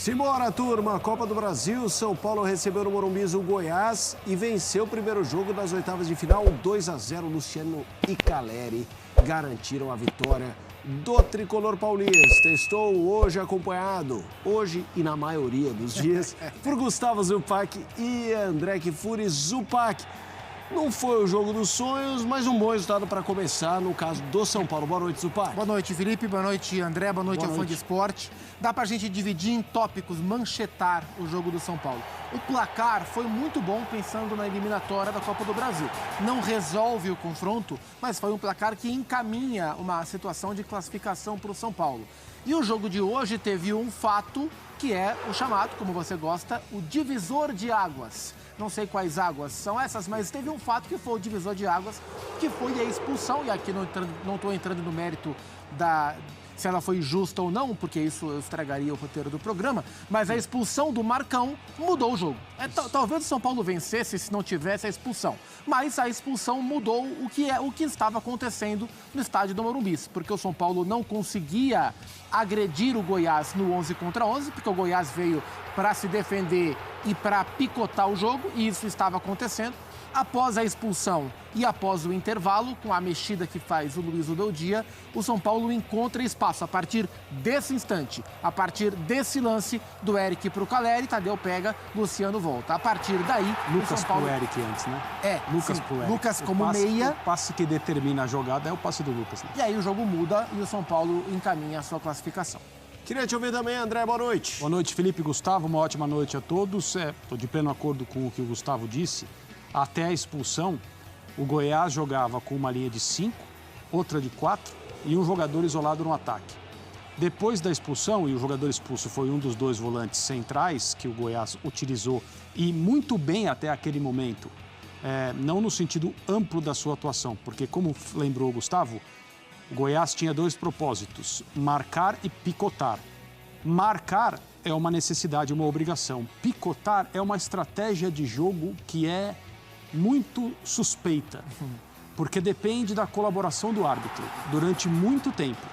Simbora, turma! Copa do Brasil, São Paulo recebeu no Morumbi o Goiás e venceu o primeiro jogo das oitavas de final, 2-0. Luciano e Caleri garantiram a vitória do tricolor paulista. Estou hoje acompanhado, hoje e na maioria dos dias, por Gustavo Zupac e André Kfouri. Zupac, não foi o jogo dos sonhos, mas um bom resultado para começar, no caso do São Paulo. Boa noite, Zupac. Boa noite, Felipe. Boa noite, André. Boa noite ao fã de esporte. Dá pra gente dividir em tópicos, manchetar o jogo do São Paulo. O placar foi muito bom pensando na eliminatória da Copa do Brasil. Não resolve o confronto, mas foi um placar que encaminha uma situação de classificação para o São Paulo. E o jogo de hoje teve um fato que é o chamado, como você gosta, o divisor de águas. Não sei quais águas são essas, mas teve um fato que foi o divisor de águas, que foi a expulsão, e aqui não estou entrando no mérito se ela foi justa ou não, porque isso estragaria o roteiro do programa, mas a expulsão do Marcão mudou o jogo. Talvez o São Paulo vencesse se não tivesse a expulsão, mas a expulsão mudou o que estava acontecendo no estádio do Morumbi, porque o São Paulo não conseguia agredir o Goiás no 11 contra 11, porque o Goiás veio para se defender e para picotar o jogo, e isso estava acontecendo. Após a expulsão e após o intervalo, com a mexida que faz o Luiz Udeldia, o São Paulo encontra espaço a partir desse instante, a partir desse lance do Eric para o Caleri, Tadeu pega, Luciano volta. A partir daí, Lucas o São Paulo... pro Eric antes, né? Lucas pro Eric. Lucas como meia. O passe que determina a jogada é o passe do Lucas, né? E aí o jogo muda e o São Paulo encaminha a sua classificação. Queria te ouvir também, André. Boa noite. Boa noite, Felipe e Gustavo. Uma ótima noite a todos. Estou de pleno acordo com o que o Gustavo disse. Até a expulsão, o Goiás jogava com uma linha de 5, outra de 4 e um jogador isolado no ataque. Depois da expulsão, e o jogador expulso foi um dos dois volantes centrais que o Goiás utilizou, e muito bem até aquele momento, não no sentido amplo da sua atuação, porque, como lembrou o Gustavo, o Goiás tinha dois propósitos: marcar e picotar. Marcar é uma necessidade, uma obrigação. Picotar é uma estratégia de jogo que é muito suspeita, porque depende da colaboração do árbitro durante muito tempo.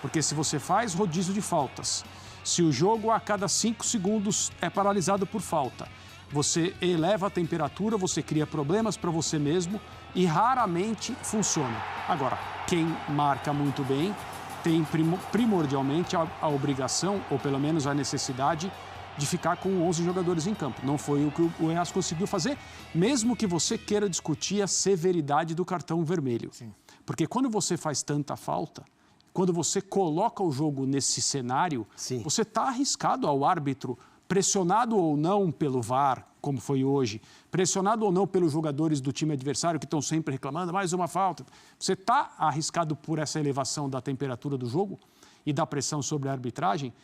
Porque se você faz rodízio de faltas, se o jogo a cada 5 segundos é paralisado por falta, você eleva a temperatura, você cria problemas para você mesmo e raramente funciona. Agora, quem marca muito bem tem primordialmente a obrigação, ou pelo menos a necessidade, de ficar com 11 jogadores em campo. Não foi o que o Goiás conseguiu fazer, mesmo que você queira discutir a severidade do cartão vermelho. Sim. Porque quando você faz tanta falta, quando você coloca o jogo nesse cenário, Sim, você está arriscado ao árbitro, pressionado ou não pelo VAR, como foi hoje, pressionado ou não pelos jogadores do time adversário que estão sempre reclamando, mais uma falta. Você está arriscado por essa elevação da temperatura do jogo e da pressão sobre a arbitragem.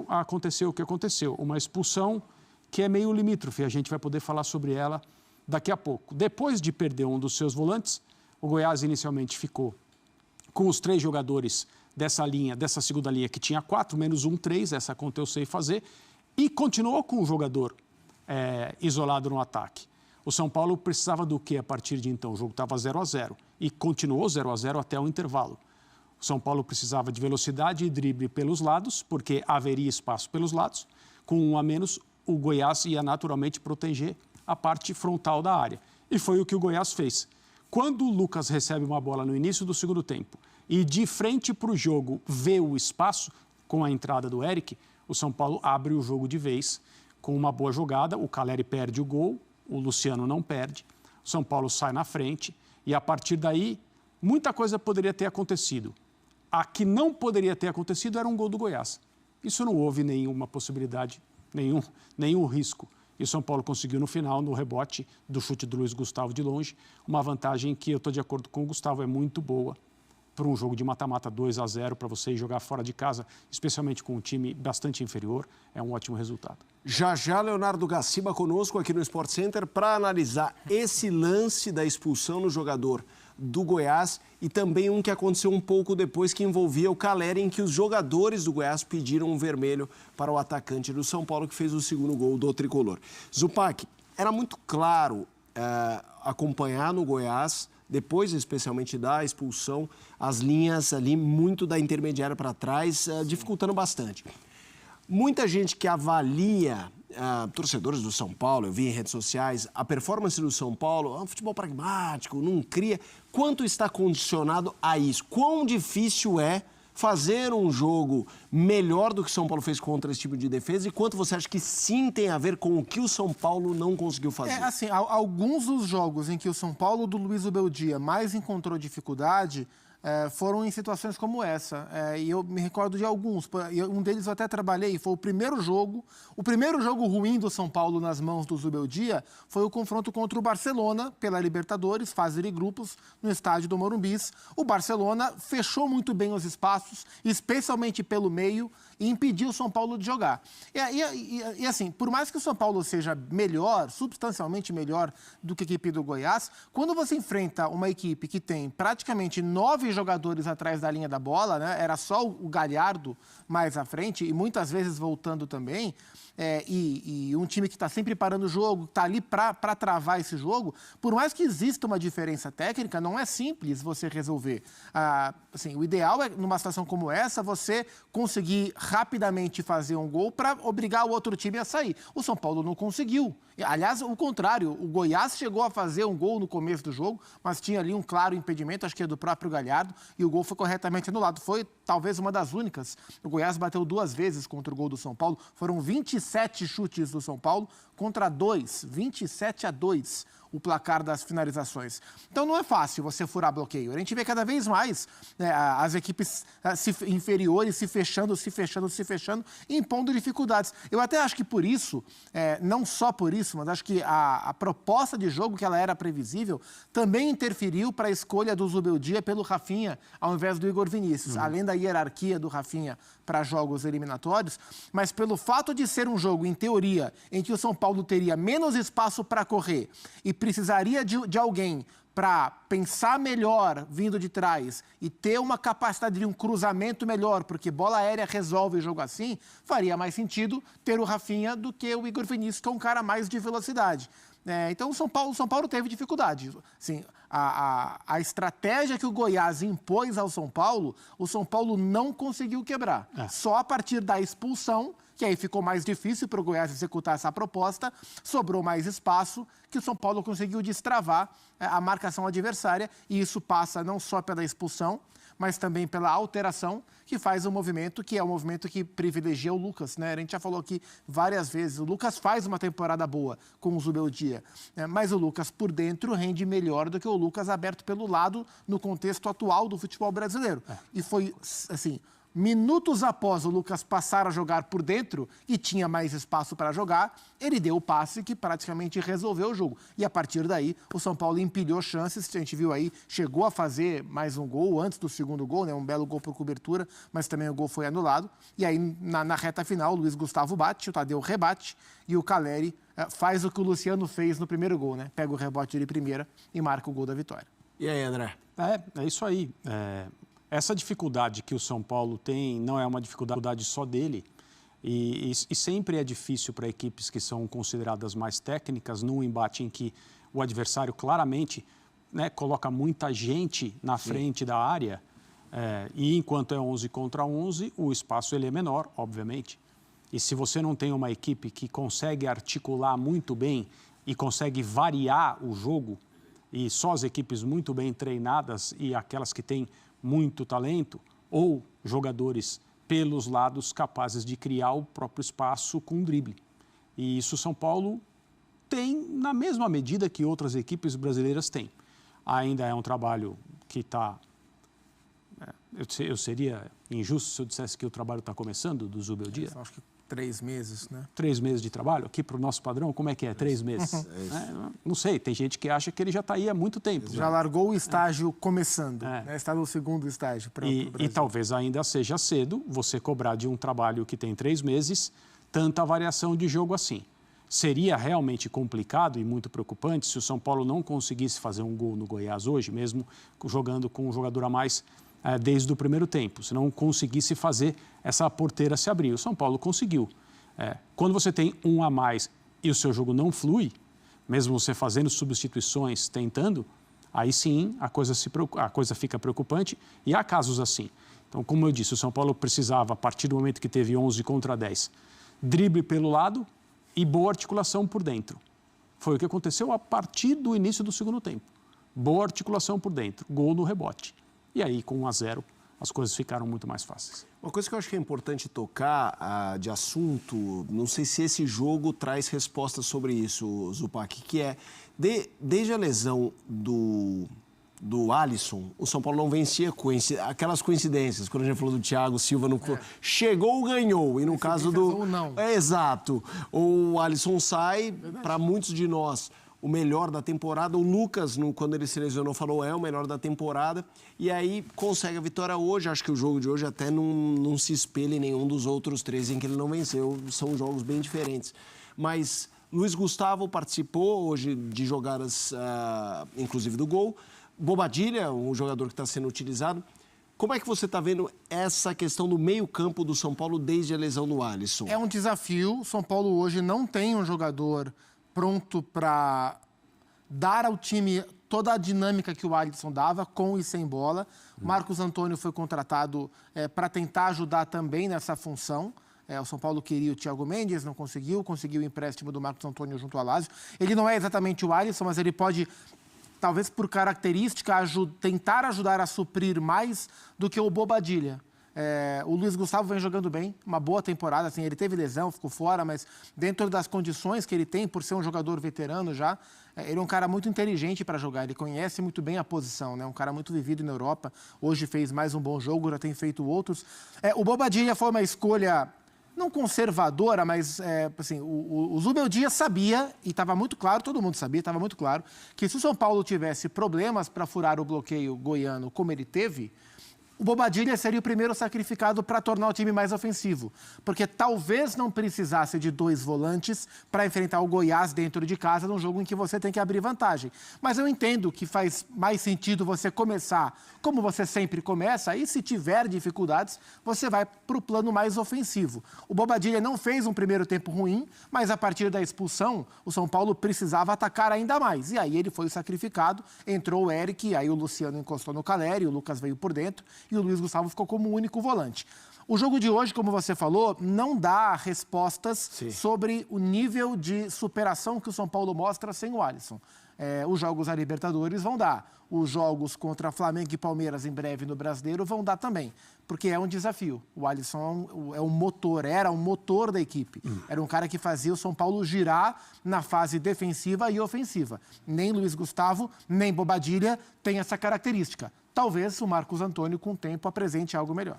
Aconteceu o que aconteceu, uma expulsão que é meio limítrofe, a gente vai poder falar sobre ela daqui a pouco. Depois de perder um dos seus volantes, o Goiás inicialmente ficou com os 3 jogadores dessa segunda linha, que tinha 4, menos 1, 3, essa conta eu sei fazer, e continuou com o jogador isolado no ataque. O São Paulo precisava do quê a partir de então? O jogo estava 0-0 e continuou 0-0 até o intervalo. O São Paulo precisava de velocidade e drible pelos lados, porque haveria espaço pelos lados. Com 1 a menos, o Goiás ia naturalmente proteger a parte frontal da área. E foi o que o Goiás fez. Quando o Lucas recebe uma bola no início do segundo tempo e de frente para o jogo vê o espaço com a entrada do Eric, o São Paulo abre o jogo de vez com uma boa jogada. O Caleri perde o gol, o Luciano não perde. O São Paulo sai na frente e, a partir daí, muita coisa poderia ter acontecido. A que não poderia ter acontecido era um gol do Goiás. Isso não houve nenhuma possibilidade, nenhum risco. E o São Paulo conseguiu no final, no rebote do chute do Luiz Gustavo de longe, uma vantagem que eu estou de acordo com o Gustavo, é muito boa para um jogo de mata-mata 2-0, para você jogar fora de casa, especialmente com um time bastante inferior, é um ótimo resultado. Já Leonardo Gaciba conosco aqui no Sport Center para analisar esse lance da expulsão no jogador do Goiás e também um que aconteceu um pouco depois, que envolvia o Caleri, em que os jogadores do Goiás pediram um vermelho para o atacante do São Paulo, que fez o segundo gol do tricolor. Zupac, era muito claro acompanhar no Goiás, depois especialmente da expulsão, as linhas ali muito da intermediária para trás, dificultando bastante. Muita gente que avalia, torcedores do São Paulo, eu vi em redes sociais, a performance do São Paulo é um futebol pragmático, não cria. Quanto está condicionado a isso? Quão difícil é fazer um jogo melhor do que o São Paulo fez contra esse tipo de defesa e quanto você acha que sim tem a ver com o que o São Paulo não conseguiu fazer? Assim, alguns dos jogos em que o São Paulo do Luiz Ubeldia mais encontrou dificuldade foram em situações como essa. E eu me recordo de alguns. Um deles eu até trabalhei, foi o primeiro jogo ruim do São Paulo nas mãos do Zubeldia foi o confronto contra o Barcelona pela Libertadores, fase de grupos, no estádio do Morumbi. O Barcelona fechou muito bem os espaços, especialmente pelo meio, e impediu o São Paulo de jogar. E assim, por mais que o São Paulo seja melhor, substancialmente melhor do que a equipe do Goiás, quando você enfrenta uma equipe que tem praticamente 9 jogadores atrás da linha da bola, né? Era só o Galhardo mais à frente e muitas vezes voltando também, e um time que está sempre parando o jogo, está ali para travar esse jogo, por mais que exista uma diferença técnica, não é simples você resolver. Assim, o ideal é, numa situação como essa, você conseguir rapidamente fazer um gol para obrigar o outro time a sair. O São Paulo não conseguiu. Aliás, o contrário, o Goiás chegou a fazer um gol no começo do jogo, mas tinha ali um claro impedimento, acho que é do próprio Galhardo, e o gol foi corretamente anulado. Foi talvez uma das únicas. O Goiás bateu 2 vezes contra o gol do São Paulo. Foram 27 chutes do São Paulo contra 2, 27-2. O placar das finalizações. Então não é fácil você furar bloqueio. A gente vê cada vez mais as equipes inferiores se fechando, impondo dificuldades. Eu até acho que por isso, não só por isso, mas acho que a proposta de jogo, que ela era previsível, também interferiu para a escolha do Zubeldia pelo Rafinha, ao invés do Igor Vinícius. Além da hierarquia do Rafinha para jogos eliminatórios, mas pelo fato de ser um jogo, em teoria, em que o São Paulo teria menos espaço para correr e precisaria de alguém para pensar melhor vindo de trás e ter uma capacidade de um cruzamento melhor, porque bola aérea resolve o jogo assim, faria mais sentido ter o Rafinha do que o Igor Vinícius, que é um cara mais de velocidade. Então, o São Paulo teve dificuldade. Assim, a estratégia que o Goiás impôs ao São Paulo, o São Paulo não conseguiu quebrar. Só a partir da expulsão, que aí ficou mais difícil para o Goiás executar essa proposta, sobrou mais espaço, que o São Paulo conseguiu destravar a marcação adversária, e isso passa não só pela expulsão, mas também pela alteração, que faz um movimento que é um movimento que privilegia o Lucas, né? A gente já falou aqui várias vezes, o Lucas faz uma temporada boa com o Zubeldia, né? Mas o Lucas por dentro rende melhor do que o Lucas aberto pelo lado no contexto atual do futebol brasileiro. E foi, assim, minutos após o Lucas passar a jogar por dentro e tinha mais espaço para jogar, ele deu o passe que praticamente resolveu o jogo. E a partir daí, o São Paulo empilhou chances, a gente viu aí, chegou a fazer mais um gol antes do segundo gol, né? Um belo gol por cobertura, mas também o gol foi anulado. E aí, na reta final, o Luiz Gustavo bate, o Tadeu rebate e o Caleri faz o que o Luciano fez no primeiro gol, né? Pega o rebote de primeira e marca o gol da vitória. E aí, André? É isso aí. Essa dificuldade que o São Paulo tem não é uma dificuldade só dele e sempre é difícil para equipes que são consideradas mais técnicas num embate em que o adversário claramente, né, coloca muita gente na frente da área e enquanto é 11 contra 11, o espaço ele é menor, obviamente. E se você não tem uma equipe que consegue articular muito bem e consegue variar o jogo, e só as equipes muito bem treinadas e aquelas que têm muito talento, ou jogadores pelos lados capazes de criar o próprio espaço com drible. E isso São Paulo tem na mesma medida que outras equipes brasileiras têm. Ainda é um trabalho que está... Eu seria injusto se eu dissesse que o trabalho está começando do Zubeldia. Acho que 3 meses, né? 3 meses de trabalho? Aqui para o nosso padrão, como é que é? 3 meses? Não sei, tem gente que acha que ele já está aí há muito tempo. Já largou o estágio começando, né? Está no segundo estágio para o Brasil. E talvez ainda seja cedo você cobrar de um trabalho que tem 3 meses tanta variação de jogo assim. Seria realmente complicado e muito preocupante se o São Paulo não conseguisse fazer um gol no Goiás hoje, mesmo jogando com um jogador a mais desde o primeiro tempo, se não conseguisse fazer essa porteira se abrir. O São Paulo conseguiu. Quando você tem um a mais e o seu jogo não flui, mesmo você fazendo substituições, tentando, aí sim a coisa fica preocupante e há casos assim. Então, como eu disse, o São Paulo precisava, a partir do momento que teve 11 contra 10, drible pelo lado e boa articulação por dentro. Foi o que aconteceu a partir do início do segundo tempo. Boa articulação por dentro, gol no rebote. E aí, com 1-0, as coisas ficaram muito mais fáceis. Uma coisa que eu acho que é importante tocar de assunto, não sei se esse jogo traz respostas sobre isso, Zupac, que é, desde a lesão do Alisson, o São Paulo não vencia aquelas coincidências. Quando a gente falou do Thiago Silva, chegou, ganhou. E no caso do... Não. Exato. O Alisson sai, para muitos de nós, o melhor da temporada. O Lucas, quando ele se lesionou, falou o melhor da temporada. E aí consegue a vitória hoje. Acho que o jogo de hoje até não se espelha em nenhum dos outros 3 em que ele não venceu. São jogos bem diferentes. Mas Luiz Gustavo participou hoje de jogadas, inclusive do gol. Bobadilla, um jogador que está sendo utilizado. Como é que você está vendo essa questão do meio-campo do São Paulo desde a lesão do Alisson? É um desafio. O São Paulo hoje não tem um jogador pronto para dar ao time toda a dinâmica que o Alisson dava, com e sem bola. Marcos Antônio foi contratado para tentar ajudar também nessa função. O São Paulo queria o Thiago Mendes, não conseguiu o empréstimo do Marcos Antônio junto ao Lazio. Ele não é exatamente o Alisson, mas ele pode, talvez por característica, tentar ajudar a suprir mais do que o Bobadilla. O Luiz Gustavo vem jogando bem, uma boa temporada, assim, ele teve lesão, ficou fora, mas dentro das condições que ele tem, por ser um jogador veterano já, ele é um cara muito inteligente para jogar, ele conhece muito bem a posição, né? Um cara muito vivido na Europa, hoje fez mais um bom jogo, já tem feito outros. O Bobadilla foi uma escolha não conservadora, mas assim, o Zubeldia sabia, e estava muito claro, todo mundo sabia, estava muito claro, que se o São Paulo tivesse problemas para furar o bloqueio goiano como ele teve, o Bobadilla seria o primeiro sacrificado para tornar o time mais ofensivo. Porque talvez não precisasse de 2 volantes para enfrentar o Goiás dentro de casa num jogo em que você tem que abrir vantagem. Mas eu entendo que faz mais sentido você começar como você sempre começa, e se tiver dificuldades, você vai para o plano mais ofensivo. O Bobadilla não fez um primeiro tempo ruim, mas a partir da expulsão, o São Paulo precisava atacar ainda mais. E aí ele foi sacrificado, entrou o Eric, aí o Luciano encostou no Caleri, o Lucas veio por dentro, e o Luiz Gustavo ficou como único volante. O jogo de hoje, como você falou, não dá respostas sobre o nível de superação que o São Paulo mostra sem o Alisson. Os jogos da Libertadores vão dar. Os jogos contra Flamengo e Palmeiras em breve no Brasileiro vão dar também. Porque é um desafio. O Alisson é um motor, era um motor da equipe. Era um cara que fazia o São Paulo girar na fase defensiva e ofensiva. Nem Luiz Gustavo, nem Bobadilla tem essa característica. Talvez o Marcos Antônio, com o tempo, apresente algo melhor.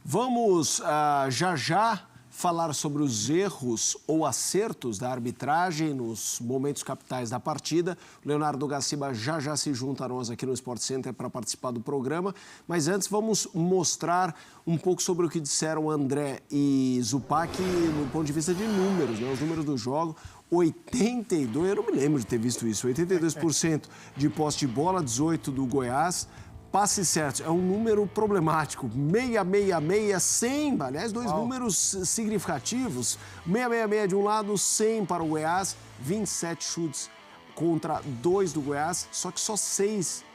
Vamos já falar sobre os erros ou acertos da arbitragem nos momentos capitais da partida. O Leonardo Gaciba já se junta a nós aqui no Sport Center para participar do programa. Mas antes vamos mostrar um pouco sobre o que disseram André e Zupac no ponto de vista de números, né? Os números do jogo. 82, eu não me lembro de ter visto isso, 82% de posse de bola, 18% do Goiás. Passes certos, é um número problemático. 666, 100, aliás, 2 números significativos. 666 de um lado, 100 para o Goiás, 27 chutes contra 2 do Goiás, só que só 6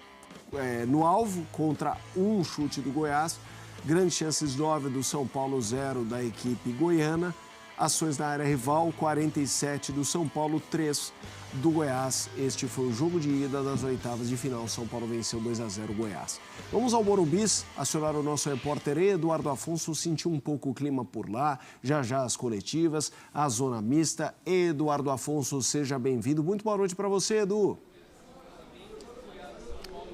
no alvo contra 1 chute do Goiás. Grandes chances, 9 do São Paulo, 0 da equipe goiana. Ações na área rival, 47 do São Paulo, 3 do Goiás. Este foi o jogo de ida das oitavas de final. São Paulo venceu 2-0 o Goiás. Vamos ao Morumbi, acionar o nosso repórter Eduardo Afonso, sentiu um pouco o clima por lá, já as coletivas, a zona mista. Eduardo Afonso, seja bem-vindo. Muito boa noite para você, Edu.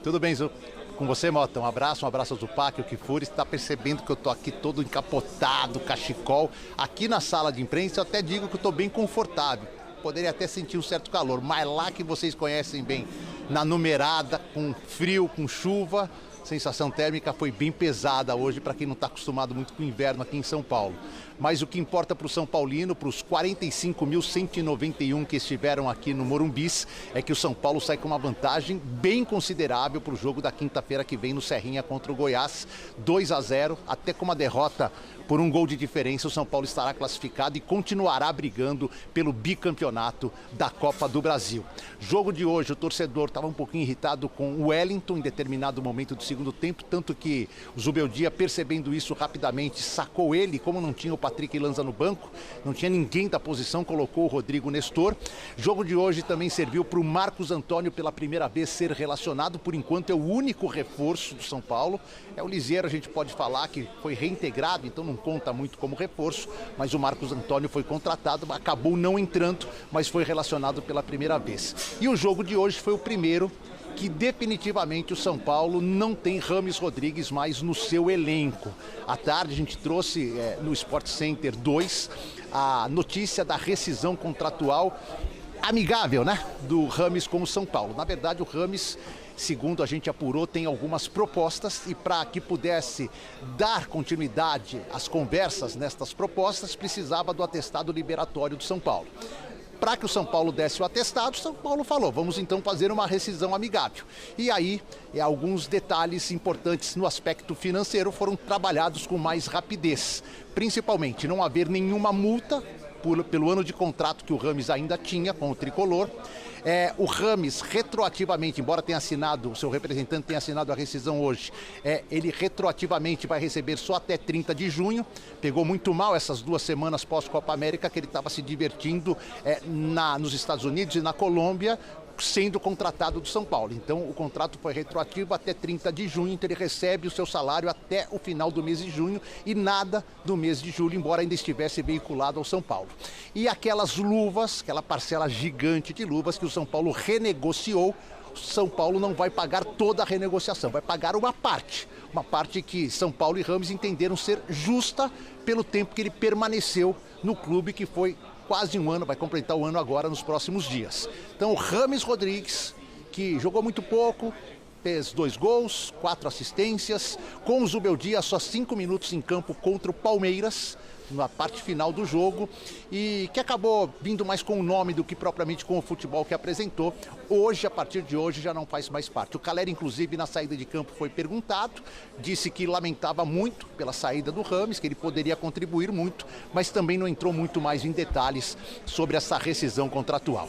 Tudo bem, Zu? Com você, Mota, um abraço ao Zupac, o Kifuri. Você está percebendo que eu estou aqui todo encapotado, cachecol. Aqui na sala de imprensa eu até digo que eu estou bem confortável. Poderia até sentir um certo calor, mas lá que vocês conhecem bem, na numerada, com frio, com chuva, a sensação térmica foi bem pesada hoje para quem não está acostumado muito com o inverno aqui em São Paulo. Mas o que importa para o São Paulino, para os 45.191 que estiveram aqui no Morumbis, é que o São Paulo sai com uma vantagem bem considerável para o jogo da quinta-feira que vem no Serrinha contra o Goiás, 2-0, até com uma derrota Por um gol de diferença, o São Paulo estará classificado e continuará brigando pelo bicampeonato da Copa do Brasil. Jogo de hoje, o torcedor estava um pouquinho irritado com o Wellington em determinado momento do segundo tempo, tanto que o Zubeldia, percebendo isso rapidamente, sacou ele, como não tinha o Patrick Lanza no banco, não tinha ninguém da posição, colocou o Rodrigo Nestor. Jogo de hoje também serviu para o Marcos Antônio pela primeira vez ser relacionado, por enquanto é o único reforço do São Paulo. É o Lisieiro, a gente pode falar que foi reintegrado, então não conta muito como reforço, mas o Marcos Antônio foi contratado, acabou não entrando, mas foi relacionado pela primeira vez. E o jogo de hoje foi o primeiro que definitivamente o São Paulo não tem Rames Rodrigues mais no seu elenco. À tarde a gente trouxe no Sport Center 2 a notícia da rescisão contratual amigável, né, do Rames com o São Paulo. Na verdade, o Rames, segundo a gente apurou, tem algumas propostas e para que pudesse dar continuidade às conversas nestas propostas, precisava do atestado liberatório do São Paulo. Para que o São Paulo desse o atestado, o São Paulo falou, vamos então fazer uma rescisão amigável. E aí, alguns detalhes importantes no aspecto financeiro foram trabalhados com mais rapidez. Principalmente, não haver nenhuma multa pelo ano de contrato que o Rames ainda tinha com o Tricolor. O Rames, retroativamente, embora tenha assinado, o seu representante tenha assinado a rescisão hoje, ele retroativamente vai receber só até 30 de junho. Pegou muito mal essas 2 semanas pós-Copa América, que ele estava se divertindo nos Estados Unidos e na Colômbia, sendo contratado do São Paulo. Então o contrato foi retroativo até 30 de junho, então ele recebe o seu salário até o final do mês de junho e nada do mês de julho, embora ainda estivesse veiculado ao São Paulo. E aquelas luvas, aquela parcela gigante de luvas que o São Paulo renegociou, o São Paulo não vai pagar toda a renegociação, vai pagar uma parte que São Paulo e Rames entenderam ser justa pelo tempo que ele permaneceu no clube, que foi quase um ano, vai completar o ano agora nos próximos dias. Então o Rames Rodrigues, que jogou muito pouco, fez 2 gols, 4 assistências, com o Zubeldia só 5 minutos em campo contra o Palmeiras, na parte final do jogo, e que acabou vindo mais com o nome do que propriamente com o futebol que apresentou. Hoje, a partir de hoje, já não faz mais parte. O Calleri, inclusive, na saída de campo foi perguntado, disse que lamentava muito pela saída do Rames, que ele poderia contribuir muito, mas também não entrou muito mais em detalhes sobre essa rescisão contratual.